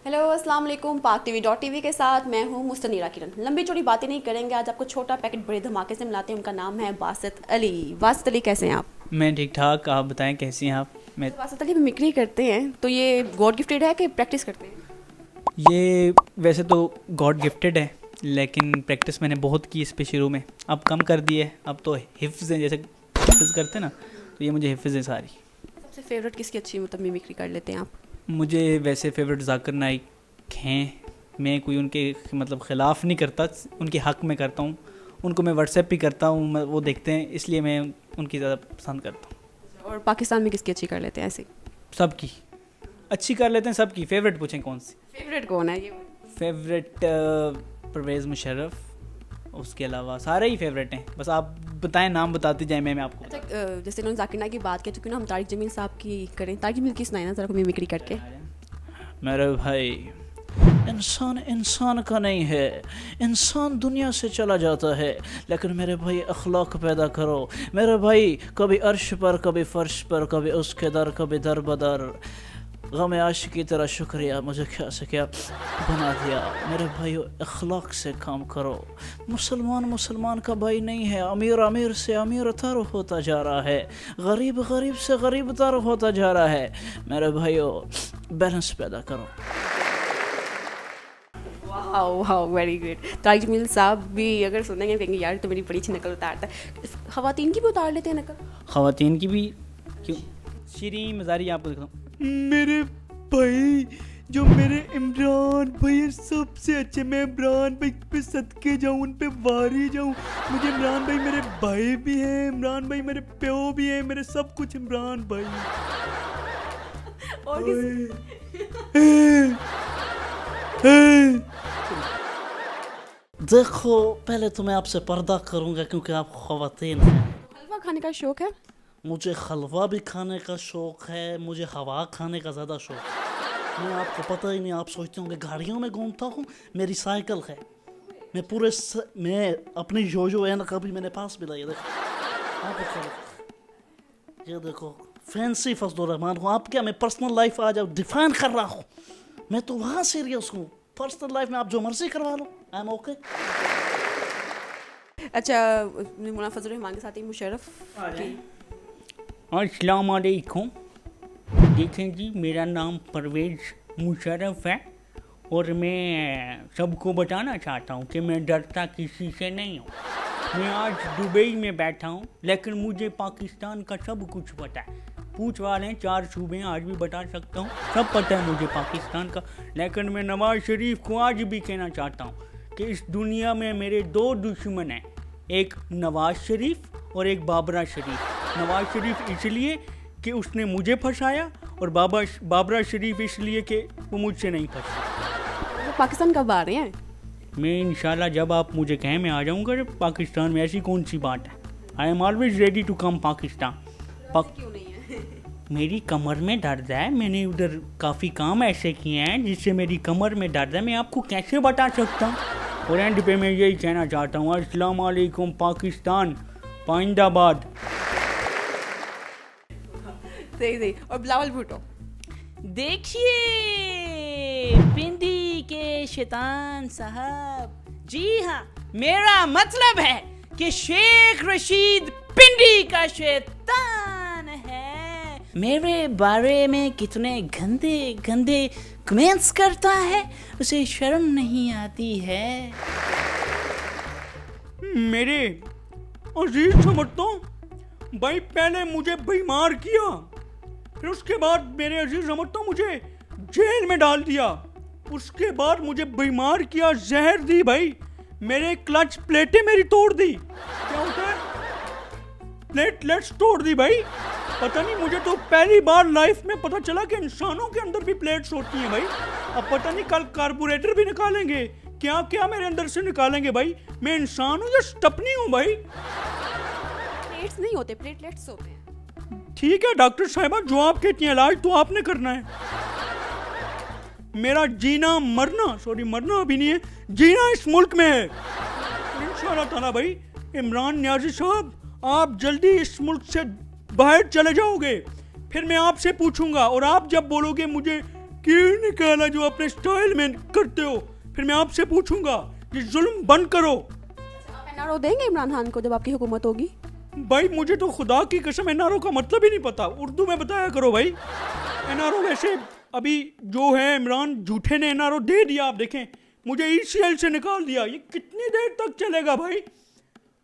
Hello अस्सलाम वालेकुम। पाक टीवी के साथ मैं हूँ मुस्तनीरा किरण। लंबी चौड़ी बातें नहीं करेंगे, आज आपको छोटा पैकेट बड़े धमाके से मिलाते हैं। उनका नाम है बासित अली। बासित अली कैसे हैं आप? मैं ठीक ठाक, आप बताएं कैसी हैं आप? मैं बासित अली मिमिक्री करते हैं, तो ये गॉड गिफ्टेड है कि प्रैक्टिस करते हैं? ये वैसे तो गॉड गिफ्टेड है, लेकिन प्रैक्टिस मैंने बहुत की इस पे शुरू में, अब कम कर दी है। अब तो हिफ्ज़ है, जैसे हिफ्ज़ करते हैं ना, तो ये मुझे हिफ्ज़ है सारी। सबसे फेवरेट किसकी अच्छी मतलब मिमिक्री कर लेते हैं आप? मुझे वैसे फेवरेट जाकिर नाइक हैं। मैं कोई उनके मतलब ख़िलाफ़ नहीं करता, उनके हक़ में करता हूँ। उनको मैं व्हाट्सएप भी करता हूँ, वो देखते हैं, इसलिए मैं उनकी ज़्यादा पसंद करता हूँ। और पाकिस्तान में किसकी अच्छी कर लेते हैं ऐसे? सबकी अच्छी कर लेते हैं, सबकी। फेवरेट पूछें कौन सी? फेवरेट कौन है ये? फेवरेट परवेज़ मुशर्रफ, उसके अलावा सारे ही फेवरेट हैं। बस आप बताएं, नाम बताते जाएं, मैं आपको अच्छा, जैसे उन्होंने जाकिर नाइक की बात की, चूँकि ना हम तारिक जमील साहब की करें। तारिक जमील की सुनाए ना ज़रा मिमिक्री करके। मेरे भाई, इंसान इंसान का नहीं है, इंसान दुनिया से चला जाता है, लेकिन मेरे भाई अखलाक पैदा करो। मेरे भाई, कभी अर्श पर, कभी फर्श पर, कभी उसके दर, कभी दर बदर। गम आशिक की तरह शुक्रिया, मुझे क्या से क्या बना दिया। मेरे भाई, अखलाक से काम करो। मुसलमान मुसलमान का भाई नहीं है। अमीर अमीर से अमीर तर होता जा रहा है, गरीब गरीब से गरीब तर होता जा रहा है। मेरे भाइयों, बैलेंस पैदा करो। Wow wow, very great. Tariq Jameel साहब भी अगर सुनेंगे कहेंगे यार तो मेरी बड़ी अच्छी नकल उतारता है। ख़वातीन की भी उतार लेते हैं नकल? ख़वातीन की भी क्यों? शीरीन मज़ारी आपको दिखाता हूँ। मेरे भाई, जो मेरे इमरान भाई है सबसे अच्छे। मैं इमरान भाई पे सदके जाऊँ, उन पे वारी जाऊँ। मुझे इमरान भाई मेरे भाई भी हैं, इमरान भाई मेरे प्यो भी हैं, मेरे सब कुछ इमरान भाई। और देखो, पहले तो मैं आपसे पर्दा करूँगा क्योंकि आप ख़वातीन हैं। हलवा खाने का शौक है? मुझे हलवा भी खाने का शौक़ है, मुझे हवा खाने का ज़्यादा शौक़ है। मैं आपको पता ही नहीं, आप सोचते होंगे गाड़ियों में घूमता हूँ, मेरी साइकिल है। मैं अपनी जोजो एन का भी मैंने पास भी लाया। देखो, ये देखो, फैंसी फजल रहमान हूँ। आप क्या, मैं पर्सनल लाइफ आज अब डिफाइन कर रहा हूँ। मैं तो वहाँ सीरियस हूँ। पर्सनल लाइफ में आप जो मर्जी करवा लो, आई एम ओके। अच्छा, मौलाना फजल रहमान के साथ ही मुशर्रफ की। अस्सलाम वालेकुम। देखें जी, मेरा नाम परवेज़ मुशर्रफ है और मैं सबको बताना चाहता हूँ कि मैं डरता किसी से नहीं हूँ। मैं आज दुबई में बैठा हूँ, लेकिन मुझे पाकिस्तान का सब कुछ पता है। पूछ वाले 4 सूबे आज भी बता सकता हूँ, सब पता है मुझे पाकिस्तान का। लेकिन मैं नवाज़ शरीफ को आज भी कहना चाहता हूँ कि इस दुनिया में मेरे 2 दुश्मन हैं, एक नवाज़ शरीफ और एक बाबरा शरीफ। नवाज़ शरीफ इसलिए कि उसने मुझे फंसाया, और बाबरा शरीफ इसलिए कि वो मुझसे नहीं फंसा। वो पाकिस्तान कब आ रहे हैं? मैं इंशाल्लाह जब आप मुझे कहें मैं आ जाऊँगा पाकिस्तान में। ऐसी कौन सी बात है, I am always ready to come Pakistan. क्यों नहीं है? मेरी कमर में दर्द है, मैंने उधर काफ़ी काम ऐसे किए हैं जिससे मेरी कमर में दर्द है, मैं आपको कैसे बता सकता हूँ। और एंड पे मैं यही कहना चाहता हूँ, अस्सलाम वालेकुम पाकिस्तान, पाइंदाबाद। सही सही। और बिलावल भुट्टो? देखिए पिंडी के शैतान साहब, जी हाँ, मेरा मतलब है कि शेख रशीद पिंडी का शैतान है। मेरे बारे में कितने गंदे गंदे कमेंट्स करता है, उसे शर्म नहीं आती है। मेरे अजीज समझता भाई, पहले मुझे बीमार किया, फिर उसके बाद मेरे अजीज समझता मुझे जेल में डाल दिया, उसके बाद मुझे बीमार किया, जहर दी भाई, मेरे क्लच प्लेटें मेरी तोड़ दी। क्या होता है, प्लेटलेट्स तोड़ दी भाई। पता नहीं, मुझे तो पहली बार लाइफ में पता चला कि इंसानों के अंदर भी प्लेट्स होती हैं भाई। अब पता नहीं कल कार्बोरेटर भी निकालेंगे, क्या क्या मेरे अंदर से निकालेंगे भाई। मैं इंसान हूँ या स्टपनी हूँ भाई? प्लेट्स नहीं होते, प्लेटलेट्स होते हैं। ठीक है डॉक्टर साहिबा, जो आप कहती हैं इलाज तो आपने करना है। मेरा जीना मरना अभी नहीं है, जीना इस मुल्क में है इंशाअल्लाह ताला। भाई इमरान नियाजी साहब, आप जल्दी इस मुल्क से बाहर चले जाओगे, फिर मैं आपसे पूछूंगा, और आप जब बोलोगे मुझे क्यों निकाला जो अपने स्टाइल में करते हो? फिर मैं आपसे पूछूंगा ये जुल्म बंद करो। आप एनआरओ देंगे इमरान खान को जब आपकी हुकूमत होगी? भाई मुझे तो खुदा की कसम एनआरओ का मतलब ही नहीं पता, उर्दू में बताया करो भाई। एनआरओ वैसे अभी जो है इमरान झूठे ने एनआरओ दे दिया, आप देखें मुझे ईसीएल से निकाल दिया। ये कितनी देर तक चलेगा भाई?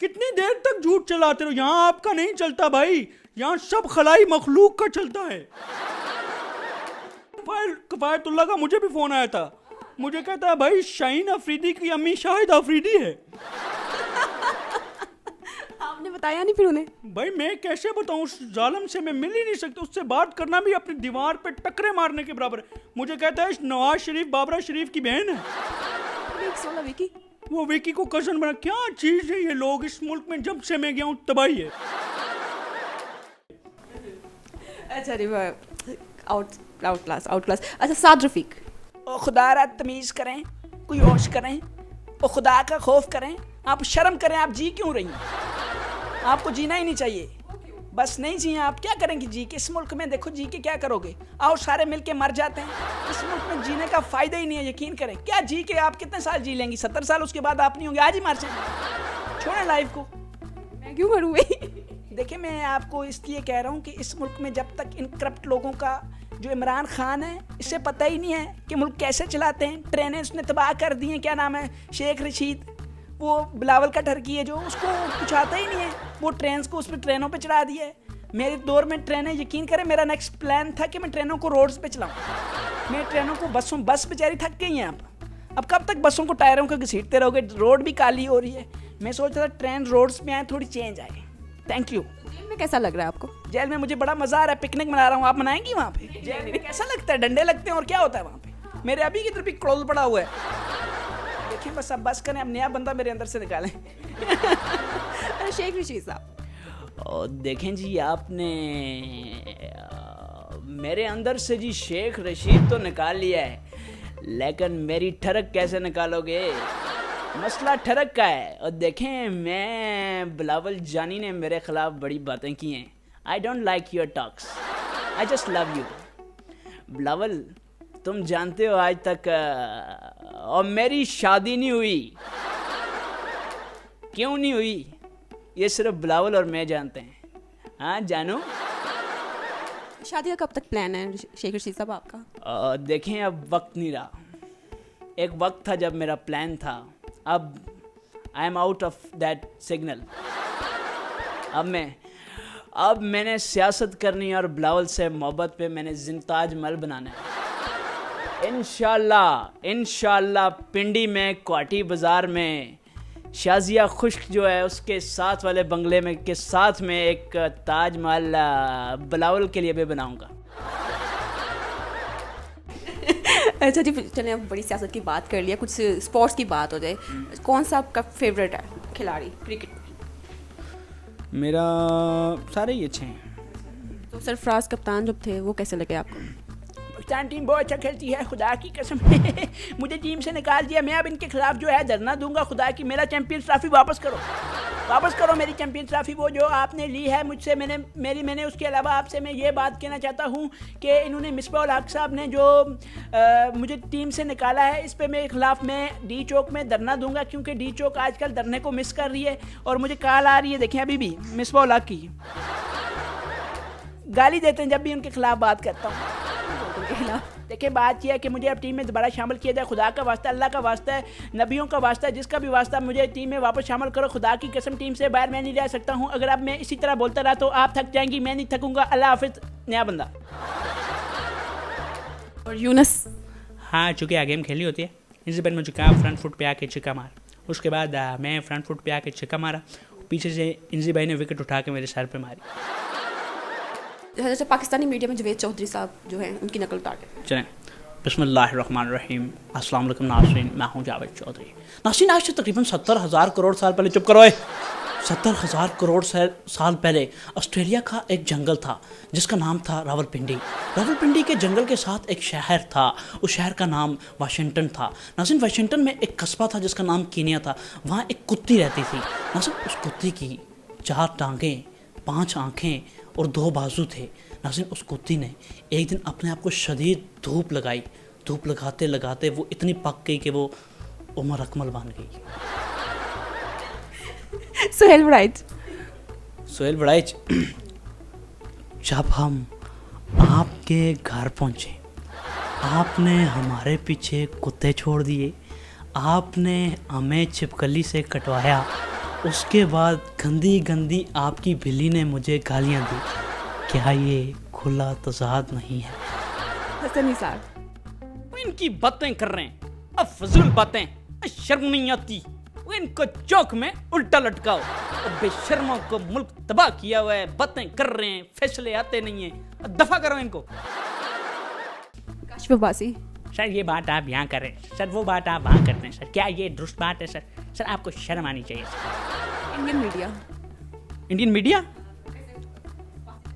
कितनी देर तक झूठ चलाते रहो? यहाँ आपका नहीं चलता भाई, यहाँ सब खलाई मखलूक का चलता है। कफायतुल्लाह का मुझे भी फोन आया था, मुझे कहता है भाई शाहीन अफरीदी की अम्मी शाहिद अफरीदी है। आपने बताया नहीं फिर उन्हें? भाई मैं कैसे बताऊं, उस जालिम से मैं मिल ही नहीं सकता, उससे बात करना भी अपनी दीवार पे टकरे मारने के बराबर है। मुझे कहता है नवाज शरीफ बाबरा शरीफ की बहन है। विकी वो विकी को कजन बना, क्या चीज है ये लोग इस मुल्क में, जब से मैं गया हूँ तबाही है। अच्छा नहीं, आउट क्लास। अच्छा साद रफीक, ओ खुदा रा तमीज़ करें, कोई होश करें, ओ खुदा का खौफ करें, आप शर्म करें, आप जी क्यों रही हैं? आपको जीना ही नहीं चाहिए, बस नहीं जिए आप, क्या करेंगे जी के? इस मुल्क में देखो जी के क्या करोगे? आओ सारे मिल के मर जाते हैं, इस मुल्क में जीने का फ़ायदा ही नहीं है, यकीन करें। क्या जी के आप कितने साल जी लेंगी? 70 साल, उसके बाद आप नहीं होंगे, आज ही मर जाए। छोड़ें लाइफ को। मैं क्यों मरूँ भाई? देखिए मैं आपको इसलिए कह रहा हूँ कि इस मुल्क में जब तक इन करप्ट लोगों का, जो इमरान खान है, इससे पता ही नहीं है कि मुल्क कैसे चलाते हैं। ट्रेनें उसने तबाह कर दी हैं, क्या नाम है, शेख रशीद, वो बिलावल का ठरकी है जो, उसको कुछ आता ही नहीं है, वो ट्रेन को उस पर ट्रेनों पे चढ़ा दिया है। मेरे दौर में ट्रेनें, यकीन करें मेरा नेक्स्ट प्लान था कि मैं ट्रेनों को रोड्स पे चलाऊँ। मैं ट्रेनों को बस बेचारी थक गई हैं अब कब तक बसों को टायरों को घसीटते रहोगे? रोड भी काली हो रही है। मैं सोच रहा था ट्रेन रोड्स पे आए, थोड़ी चेंज आए। Thank you. जेल में कैसा लग रहा है आपको? जेल में मुझे बड़ा मज़ा आ रहा है, पिकनिक मना रहा हूँ। आप मनाएंगी वहाँ पे? जेल में कैसा लगता है? डंडे लगते हैं और क्या होता है वहाँ पे? मेरे अभी की तरफ भी क्लोज पड़ा हुआ है। देखिए बस अब बस करें, अब नया बंदा मेरे अंदर से निकालें। अरे शेख रशीद साहब, और देखें जी, आपने मेरे अंदर से जी शेख रशीद तो निकाल लिया है, लेकिन मेरी ठरक कैसे निकालोगे? मसला ठरक का है। और देखें मैं, बिलावल जानी ने मेरे ख़िलाफ़ बड़ी बातें की हैं। I don't like your talks, I just love you. Bilawal तुम जानते हो आज तक और मेरी शादी नहीं हुई। क्यों नहीं हुई? ये सिर्फ बिलावल और मैं जानते हैं। हाँ जानू? शादी का कब तक प्लान है शेख रशीद साहब आपका? देखें अब वक्त नहीं रहा। एक वक्त था जब मेरा प्लान था, अब I am out of that signal. अब मैंने सियासत करनी और बिलावल से मोहब्बत पे मैंने ताज महल बनाना है। इंशाल्लाह पिंडी में क्वाटी बाज़ार में शाजिया खुश्क जो है उसके साथ वाले बंगले में के साथ में एक ताज महल बिलावल के लिए भी बनाऊंगा। अच्छा जी, चलिए अब बड़ी सियासत की बात कर लिया, कुछ स्पोर्ट्स की बात हो जाए। कौन सा आपका फेवरेट है खिलाड़ी क्रिकेट? मेरा सारे ही अच्छे हैं। तो सरफराज कप्तान जब थे वो कैसे लगे आपको? पाकिस्तान टीम बहुत अच्छा खेलती है, खुदा की कसम। मुझे टीम से निकाल दिया, मैं अब इनके खिलाफ जो है धरना दूंगा। खुदा की, मेरा चैंपियंस ट्रॉफी वापस करो मेरी चैंपियंस ट्रॉफी, वो जो आपने ली है मुझसे। मैंने उसके अलावा आपसे मैं ये बात कहना चाहता हूँ कि इन्होंने मिसबाह हक साहब ने जो मुझे टीम से निकाला है, इस पर मेरे खिलाफ मैं डी चौक में धरना दूंगा, क्योंकि डी चौक आजकल धरने को मिस कर रही है और मुझे कॉल आ रही है। देखें अभी भी मिसबाह हक की गाली देते हैं जब भी उनके खिलाफ बात करता हूँ। देखिए बात यह है कि मुझे अब टीम में दोबारा शामिल किया जाए। खुदा का वास्ता, अल्लाह का वास्ता है, नबियों का वास्ता है, जिसका भी वास्ता, मुझे टीम में वापस शामिल करो। खुदा की कसम टीम से बाहर मैं नहीं रह सकता हूँ। अगर अब मैं इसी तरह बोलता रहा तो आप थक जाएंगी, मैं नहीं थकूंगा। अल्लाह हाफिज, नया बंदा। और यूनस? हाँ, चूँकि आ गेम खेली होती है, इसी पर मुझे कहा फ्रंट फुट पे आके छिक्का मार। उसके बाद मैं फ्रंट फुट पे आके छिक्का मारा, पीछे से इंजी भाई ने विकेट उठा के मेरे सर पे मारी। जैसे पाकिस्तानी मीडिया में जवेद चौधरी साहब जो हैं उनकी नकल उतारे। चलें, बिस्मिल्लाहिर्रहमानिर्रहीम, अस्सलाम वालेकुम नाज़रीन, मैं हूँ जावेद चौधरी। नाज़रीन, आज से तकरीबन 70,000 करोड़ साल पहले, चुप करो, 70,000 करोड़ साल पहले ऑस्ट्रेलिया का एक जंगल था जिसका नाम था रावलपिंडी। रावलपिंडी के जंगल के साथ एक शहर था, उस शहर का नाम वाशिंगटन था। नाज़रीन, वाशिंगटन में एक कस्बा था जिसका नाम कीनिया था। वहाँ एक कुत्ती रहती थी। नाज़रीन, उस कुत्ती की 4 टांगें, 5 आँखें और 2 बाजू थे। नाज़रीन, उस कुत्ती ने एक दिन अपने आप को शदीद धूप लगाई। धूप लगाते लगाते वो इतनी पक गई कि वो उमर अकमल बन गई। सुहेल बड़ाइच। सोहेल बड़ाइच, जब हम आपके घर पहुंचे, आपने हमारे पीछे कुत्ते छोड़ दिए, आपने हमें छिपकली से कटवाया, उसके बाद गंदी गंदी आपकी बिल्ली ने मुझे गालियां दी। क्या ये खुला तजाद नहीं है? हसन निसार। वो इनकी बातें कर रहे हैं, अब फजूल बातें, शर्म नहीं आती। वो इनको चौक में उल्टा लटकाओ। अब बेशर्मों को मुल्क तबाह किया हुआ है, बातें कर रहे हैं, फैसले आते नहीं हैं, दफा करो इनको। काशिफ अब्बासी। सर ये बात आप यहाँ करें सर, वो बात आप वहाँ करते हैं सर, क्या ये दुरुस्त बात है सर? सर आपको शर्म आनी चाहिए sir. Indian media. Indian media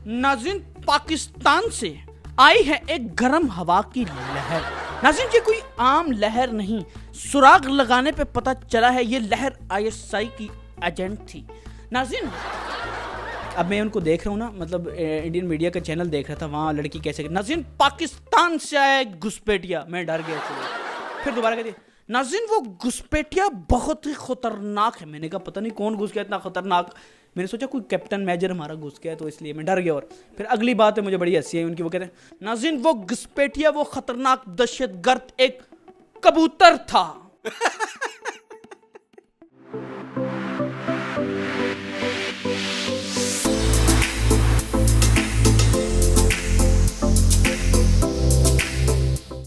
नाज़रीन, पाकिस्तान से आई है एक गर्म हवा की लहर। नाज़रीन, ये कोई आम लहर नहीं, सुराग लगाने पे पता चला है ये लहर ISI की एजेंट थी। नाज़रीन, अब मैं उनको देख रहा हूँ ना, मतलब इंडियन मीडिया का चैनल देख रहा था, वहाँ लड़की कैसे। नाज़रीन, पाकिस्तान से आया एक घुसपैठिया, मैं डर गया। फिर दोबारा कह दिया। नाज़रीन, वो घुसपैठिया बहुत ही खतरनाक है। मैंने कहा पता नहीं कौन घुस गया इतना खतरनाक। मैंने सोचा कोई कैप्टन मेजर हमारा घुस गया, तो इसलिए मैं डर गया। और फिर अगली बात है, मुझे बड़ी हंसी आई उनकी। वो कहते हैं, नाज़रीन, वो घुसपैठिया, वो खतरनाक दहशतगर्द एक कबूतर था।